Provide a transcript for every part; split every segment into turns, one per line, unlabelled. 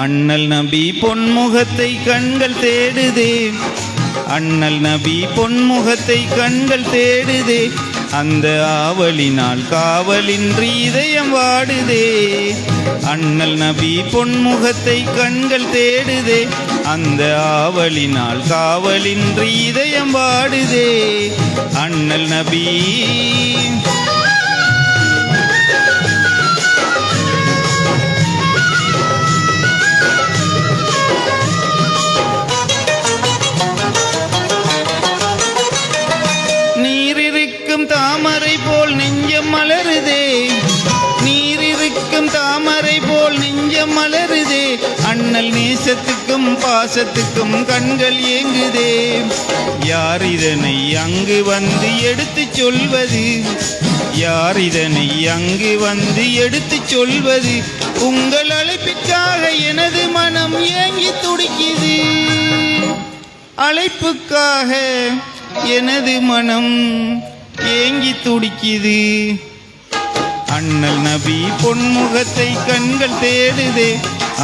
அண்ணல் நபி பொன்முகத்தை கண்கள் தேடுதே, அண்ணல் நபி பொன்முகத்தை கண்கள் தேடுதே, அந்த ஆவலினால் காவலின்றி இதயம் வாடுதே. அண்ணல் நபி பொன்முகத்தை கண்கள் தேடுதே, அந்த ஆவலினால் காவலின்றி இதயம் வாடுதே. அண்ணல் நபி தாமரை போல் நெஞ்சம் மலருதே, நீரிருக்கும் தாமரை போல் நெஞ்சம் மலருதே. அண்ணல் நேசத்துக்கும் பாசத்துக்கும் கண்கள் ஏங்குதே. யார் இதனை அங்கு வந்து எடுத்து சொல்வது, யார் இதனை அங்கு வந்து எடுத்து சொல்வது. உங்கள் அழைப்பிற்காக எனது மனம் ஏங்கி துடிக்குது, அழைப்புக்காக எனது மனம் ஏங்கி துடிக்குது. அண்ணல் நபி பொன்முகத்தை கண்கள் தேடுதே,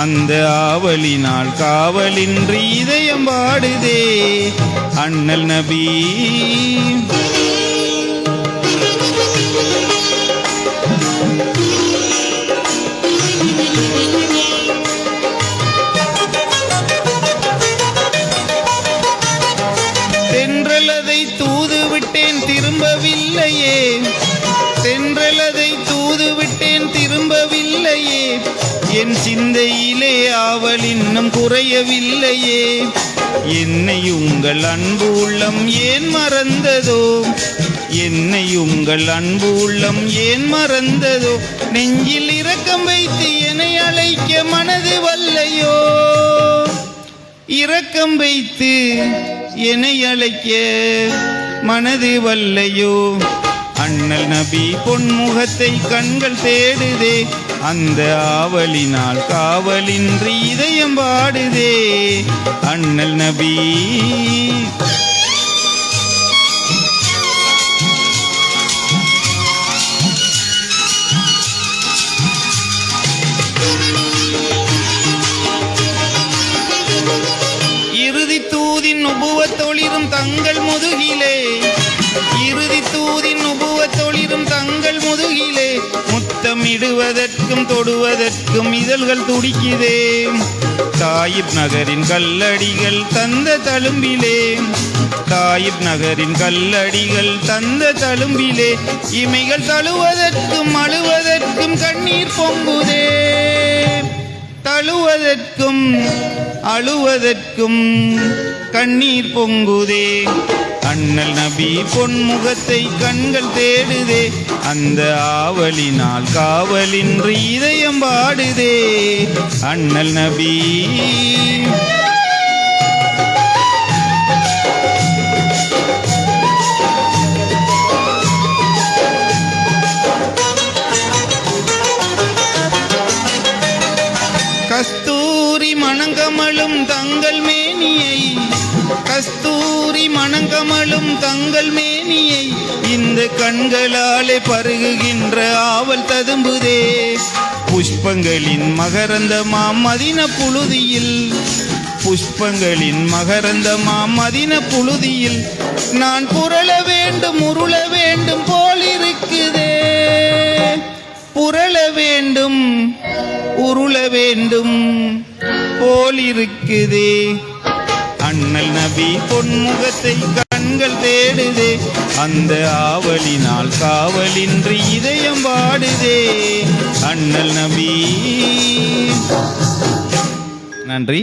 அந்த ஆவலினால் காவலின்றி இதயம் பாடுதே. அண்ணல் நபி தென்றலதை தூது விட்டேன் திரும்பவில்லையே, தென்றலதை தூது விட்டேன் திரும்பவில்லையே. என் சிந்தையிலே ஆவல் இன்னும் குறையவில்லையே. என்னை உங்கள் அன்பு உள்ளம் ஏன் மறந்ததோ, என்னை உங்கள் அன்பு உள்ளம் ஏன் மறந்ததோ. நெஞ்சில் இரக்கம் வைத்து என்னை அழைக்க மனது வல்லையோ, இரக்கம் வைத்து என்னை அழைக்க மனது வல்லையோ. அண்ணல் நபி பொன்முகத்தை கண்கள் தேடுதே, அந்த ஆவலினால் காவலின்றி இதயம் பாடுதே. அண்ணல் நபி இறுதி தூதின் உபுவத்தொளிரும் தங்கள் முதுகிலே, இறுதி தூதின் உபுவத்தொளிரும் தங்கள் முதுகிலே. முத்தமிடுவதற்கும் தொடுவதற்கும் இதழ்கள் துடிக்குதே. தாயிப் நகரின் கல்லடிகள் தந்த தழும்பிலே, தாயிப் நகரின் கல்லடிகள் தந்த தழும்பிலே. இமைகள் தழுவதற்கும் அழுவதற்கும் கண்ணீர் பொங்குதே, தழுவதற்கும் அழுவதற்கும் கண்ணீர் பொங்குதே. அண்ணல் நபி பொன்முகத்தை கண்கள் தேடுதே, அந்த ஆவலினால் காவலின்றி இதயம் பாடுதே. அண்ணல் நபி கஸ்தூரி மணங்கமழும் தங்கள் மேனியை, கஸ்தூரி மணங்கமழும் தங்கள் மேனியை. இந்த கண்களாலே பருகுகின்ற ஆவல் ததும்புதே. புஷ்பங்களின் மகரந்தமாம் மதின புழுதியில், புஷ்பங்களின் மகரந்தமாம் மதின புழுதியில். நான் புரள வேண்டும் உருள வேண்டும் போல் இருக்குதே, புரள வேண்டும் உருள வேண்டும் போல் இருக்குதே. அண்ணல் நபி பொன்முகத்தை கண்கள் தேடுதே, அந்த ஆவலினால் காவலின்றி இதயம் பாடுதே. அண்ணல் நபி. நன்றி.